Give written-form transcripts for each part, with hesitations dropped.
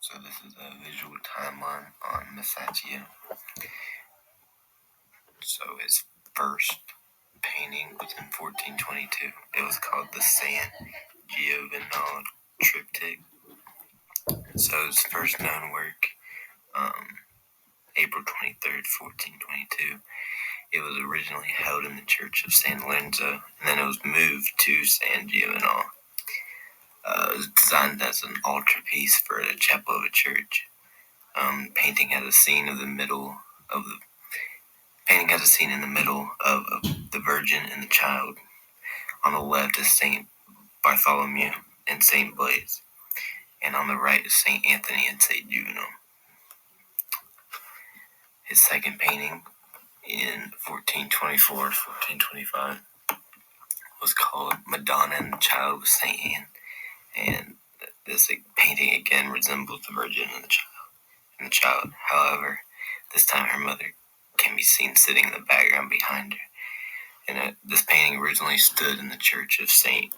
So this is a visual timeline on Masaccio. So his first painting was in 1422. It was called the San Giovanni Triptych. So his first known work, April 23rd, 1422. It was originally held in the Church of San Lorenzo, and then it was moved to San Giovanni. It was designed as an altarpiece for the chapel of a church. Painting has a scene in the middle of the Virgin and the Child. On the left is Saint Bartholomew and Saint Blaise, and on the right is Saint Anthony and Saint Juvenal. His second painting in 1424-1425 was called Madonna and the Child with Saint Anne, and this painting again resembles the Virgin and the Child. However, this time her mother can be seen sitting in the background behind her. And this painting originally stood in the Church of Saint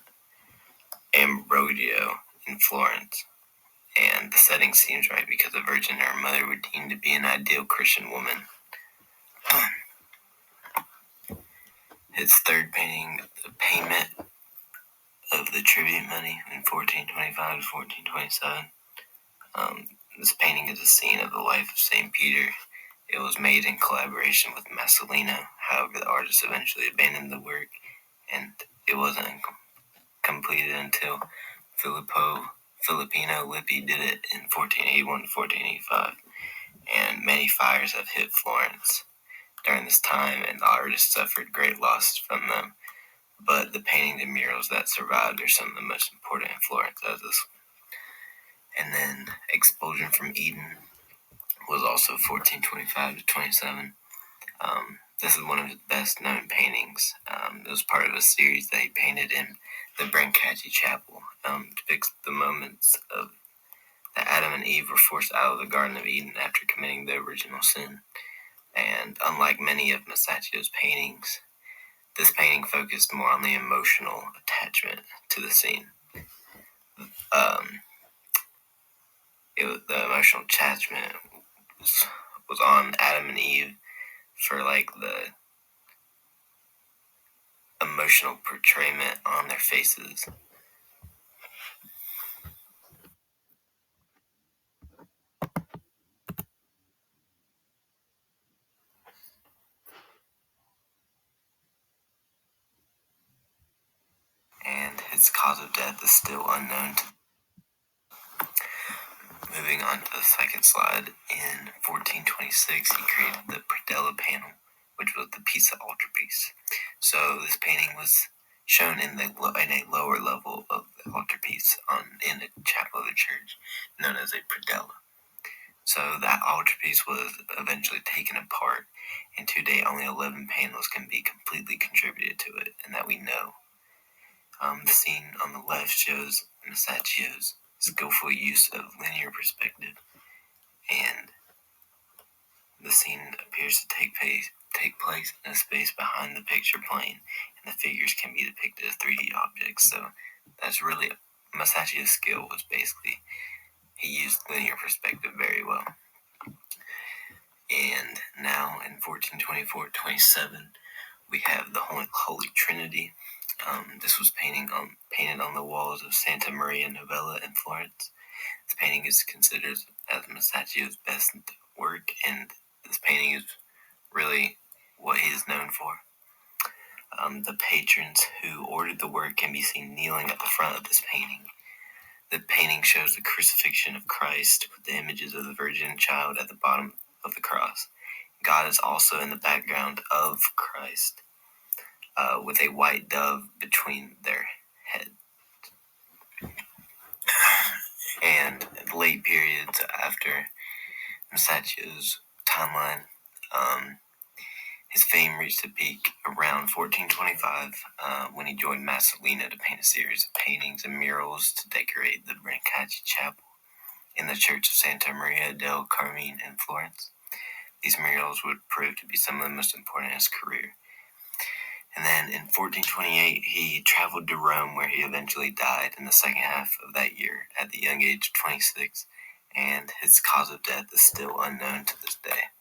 Ambrogio in Florence, and the setting seems right because the Virgin and her mother were deemed to be an ideal Christian woman. His third painting, The Payment of the Tribute Money in 1425-1427. This painting is a scene of the life of St. Peter. It was made in collaboration with Masaccio. However, the artist eventually abandoned the work, and it wasn't completed until Filippino Lippi did it in 1481-1485, and many fires have hit Florence during this time, and the artist suffered great loss from them. But the paintings and murals that survived are some of the most important in Florence as this one. And then Expulsion from Eden was also 1425-27. This is one of his best known paintings. It was part of a series that he painted in the Brancacci Chapel. Depicts the moments of that Adam and Eve were forced out of the Garden of Eden after committing the original sin. And unlike many of Masaccio's paintings, this painting focused more on the emotional attachment to the scene. The emotional attachment was on Adam and Eve for like the emotional portrayment on their faces. And his cause of death is still unknown. Moving on to the second slide, in 1426 he created the predella panel, which was the Pisa altarpiece. So this painting was shown in a lower level of the altarpiece in the chapel of the church, known as a predella. So that altarpiece was eventually taken apart, and today only 11 panels can be completely contributed to it, and that we know. The scene on the left shows Masaccio's skillful use of linear perspective, and the scene appears to take place in a space behind the picture plane, and the figures can be depicted as 3D objects. So that's really Masaccio's skill. Was basically he used linear perspective very well. And now in 1424-27, we have the Holy Trinity. This was painted on the walls of Santa Maria Novella in Florence. This painting is considered as Masaccio's best work, and this painting is really what he is known for. The patrons who ordered the work can be seen kneeling at the front of this painting. The painting shows the crucifixion of Christ with the images of the Virgin and Child at the bottom of the cross. God is also in the background of Christ, with a white dove between their heads. And late periods after Masaccio's timeline, his fame reached a peak around 1425 when he joined Masaccio to paint a series of paintings and murals to decorate the Brancacci Chapel in the Church of Santa Maria del Carmine in Florence. These murals would prove to be some of the most important in his career. And then in 1428, he traveled to Rome, where he eventually died in the second half of that year at the young age of 26. and his cause of death is still unknown to this day.